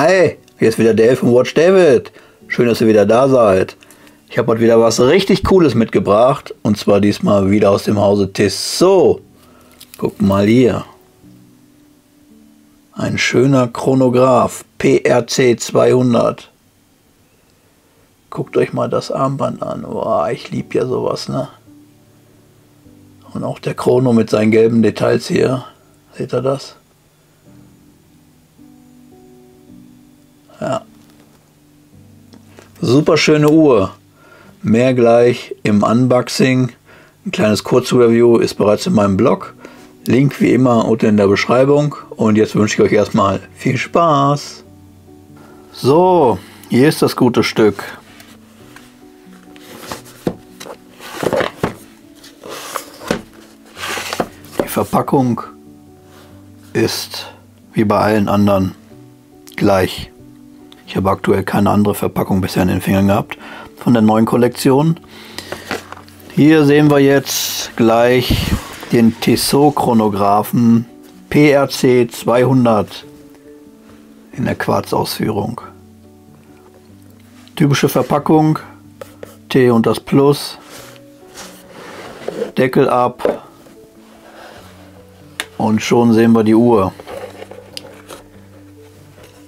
Hi, hier ist wieder Dave von Watch David. Schön, dass ihr wieder da seid. Ich habe heute wieder was richtig Cooles mitgebracht. Und zwar diesmal wieder aus dem Hause Tissot. Guckt mal hier. Ein schöner Chronograph. PRC 200. Guckt euch mal das Armband an. Oh, ich liebe ja sowas, ne? Und auch der Chrono mit seinen gelben Details hier. Seht ihr das? Ja. Super schöne Uhr. Mehr gleich im Unboxing. Ein kleines Kurzreview ist bereits in meinem Blog. Link wie immer unten in der Beschreibung. Und jetzt wünsche ich euch erstmal viel Spaß. So, hier ist das gute Stück. Die Verpackung ist wie bei allen anderen gleich. Ich habe aktuell keine andere Verpackung bisher in den Fingern gehabt von der neuen Kollektion. Hier sehen wir jetzt gleich den Tissot Chronographen PRC 200 in der Quarzausführung. Typische Verpackung, T und das Plus, Deckel ab und schon sehen wir die Uhr.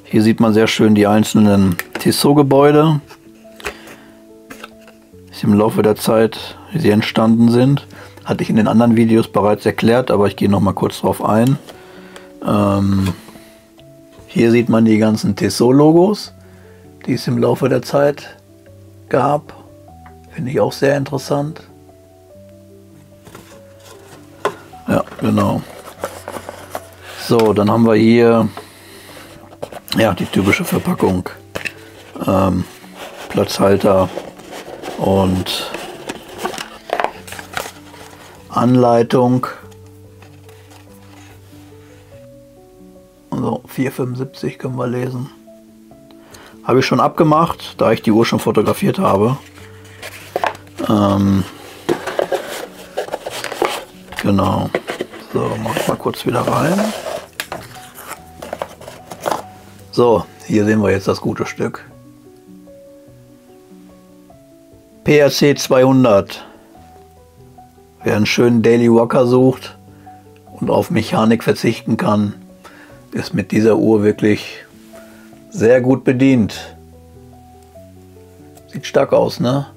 Hier sieht man sehr schön die einzelnen Tissot-Gebäude, die im Laufe der Zeit, wie sie entstanden sind. Hatte ich in den anderen Videos bereits erklärt, aber ich gehe noch mal kurz drauf ein. Hier sieht man die ganzen Tissot-Logos, die es im Laufe der Zeit gab. Finde ich auch sehr interessant. Ja, genau. So, dann haben wir hier ja, die typische Verpackung, Platzhalter und Anleitung. So, 4,75 können wir lesen. Habe ich schon abgemacht, da ich die Uhr schon fotografiert habe. Genau. So, mache ich mal kurz wieder rein. So, hier sehen wir jetzt das gute Stück. PRC 200. Wer einen schönen Daily Walker sucht und auf Mechanik verzichten kann, ist mit dieser Uhr wirklich sehr gut bedient. Sieht stark aus, ne?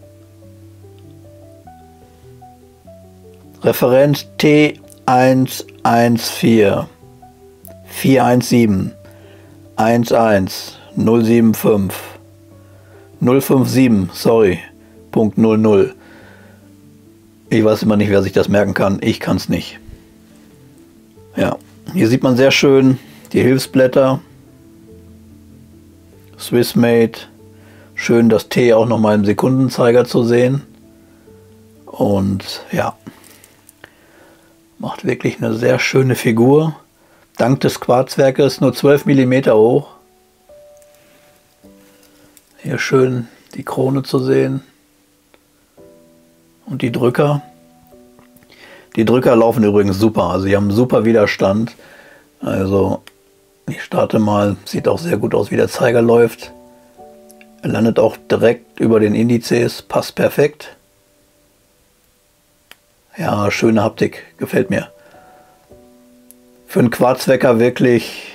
Referenz T114 417 11 075 057, sorry, Punkt 00. Ich weiß immer nicht, wer sich das merken kann. Ich kann es nicht. Ja, hier sieht man sehr schön die Hilfsblätter. Swissmade. Schön das T auch noch mal im Sekundenzeiger zu sehen. Und ja, macht wirklich eine sehr schöne Figur. Dank des Quarzwerkes nur 12 mm hoch. Hier schön die Krone zu sehen. Und die Drücker. Die Drücker laufen übrigens super. Also sie haben super Widerstand. Also ich starte mal. Sieht auch sehr gut aus, wie der Zeiger läuft. Er landet auch direkt über den Indizes. Passt perfekt. Ja, schöne Haptik. Gefällt mir. Für einen Quarzwecker wirklich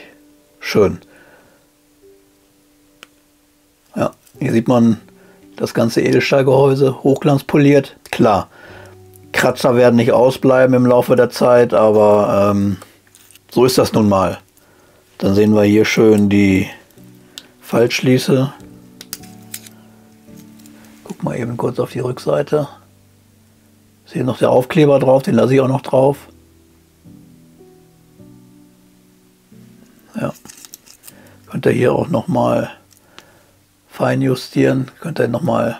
schön. Ja, hier sieht man das ganze Edelstahlgehäuse, hochglanzpoliert. Klar, Kratzer werden nicht ausbleiben im Laufe der Zeit, aber so ist das nun mal. Dann sehen wir hier schön die Faltschließe. Guck mal eben kurz auf die Rückseite. Ist hier noch der Aufkleber drauf, den lasse ich auch noch drauf. Ja, könnt ihr hier auch noch mal fein justieren, könnt ihr noch mal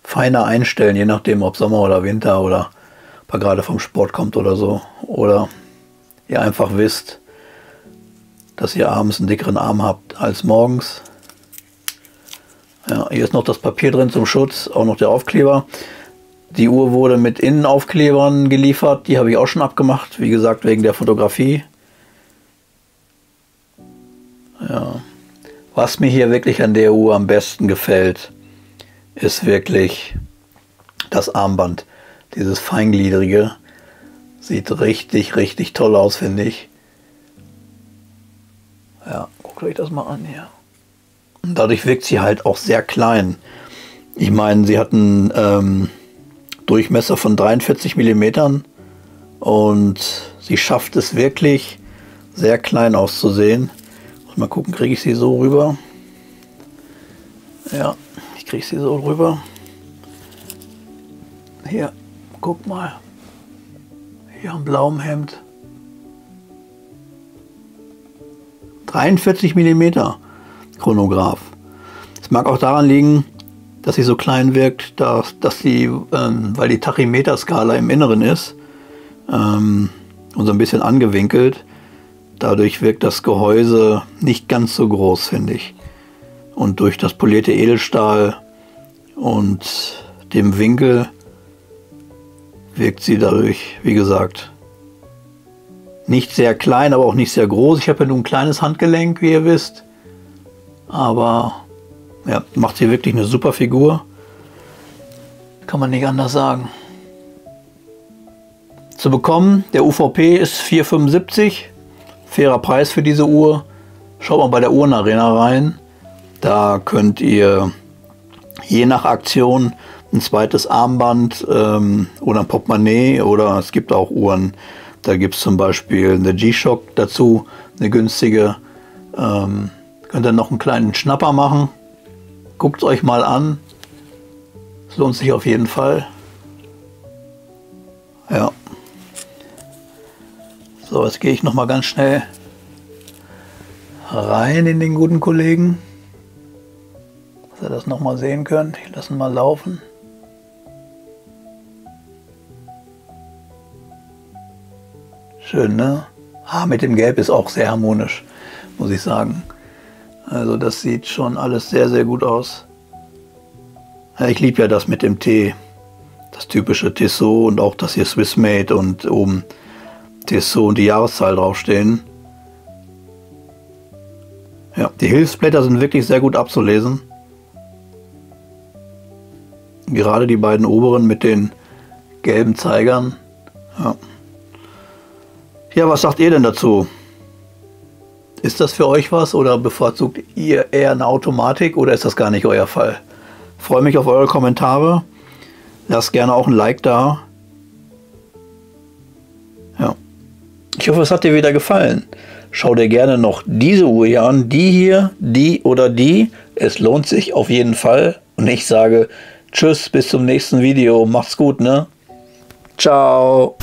feiner einstellen, je nachdem ob Sommer oder Winter oder ob er gerade vom Sport kommt oder so. Oder ihr einfach wisst, dass ihr abends einen dickeren Arm habt als morgens. Ja, hier ist noch das Papier drin zum Schutz, auch noch der Aufkleber. Die Uhr wurde mit Innenaufklebern geliefert, die habe ich auch schon abgemacht, wie gesagt wegen der Fotografie. Ja, Was mir hier wirklich an der Uhr am besten gefällt, ist wirklich das Armband. Dieses feingliedrige. Sieht richtig, richtig toll aus, finde ich. Ja, guckt euch das mal an hier. Und dadurch wirkt sie halt auch sehr klein. Ich meine, sie hat einen Durchmesser von 43 mm und sie schafft es wirklich sehr klein auszusehen. Muss mal gucken, kriege ich sie so rüber? Ja, ich kriege sie so rüber. Hier, guck mal. Hier am blauen Hemd. 43 mm Chronograph. Es mag auch daran liegen, dass sie so klein wirkt, dass sie, weil die Tachymeterskala im Inneren ist und so ein bisschen angewinkelt, dadurch wirkt das Gehäuse nicht ganz so groß, finde ich. Und durch das polierte Edelstahl und dem Winkel wirkt sie dadurch, wie gesagt, nicht sehr klein, aber auch nicht sehr groß. Ich habe ja nur ein kleines Handgelenk, wie ihr wisst. Aber ja, macht sie wirklich eine super Figur. Kann man nicht anders sagen. Zu bekommen, der UVP ist 4,75. Fairer Preis für diese Uhr. Schaut mal bei der Uhrenarena rein. Da könnt ihr je nach Aktion ein zweites Armband oder ein Portemonnaie, oder es gibt auch Uhren, da gibt es zum Beispiel eine G-Shock dazu, eine günstige. Könnt ihr noch einen kleinen Schnapper machen. Guckt es euch mal an. Es lohnt sich auf jeden Fall. Ja. So, jetzt gehe ich noch mal ganz schnell rein in den guten Kollegen, dass ihr das noch mal sehen könnt. Ich lasse ihn mal laufen. Schön, ne? Ah, mit dem Gelb ist auch sehr harmonisch, muss ich sagen. Also das sieht schon alles sehr, sehr gut aus. Ja, ich liebe ja das mit dem T. Das typische Tissot und auch das hier Swissmade und oben Tissot und die Jahreszahl draufstehen. Ja, die Hilfsblätter sind wirklich sehr gut abzulesen. Gerade die beiden oberen mit den gelben Zeigern. Ja. Ja, was sagt ihr denn dazu? Ist das für euch was oder bevorzugt ihr eher eine Automatik oder ist das gar nicht euer Fall? Ich freue mich auf eure Kommentare. Lasst gerne auch ein Like da. Ja. Ich hoffe, es hat dir wieder gefallen. Schau dir gerne noch diese Uhr hier an. Die hier, die oder die. Es lohnt sich auf jeden Fall. Und ich sage tschüss, bis zum nächsten Video. Macht's gut, ne? Ciao.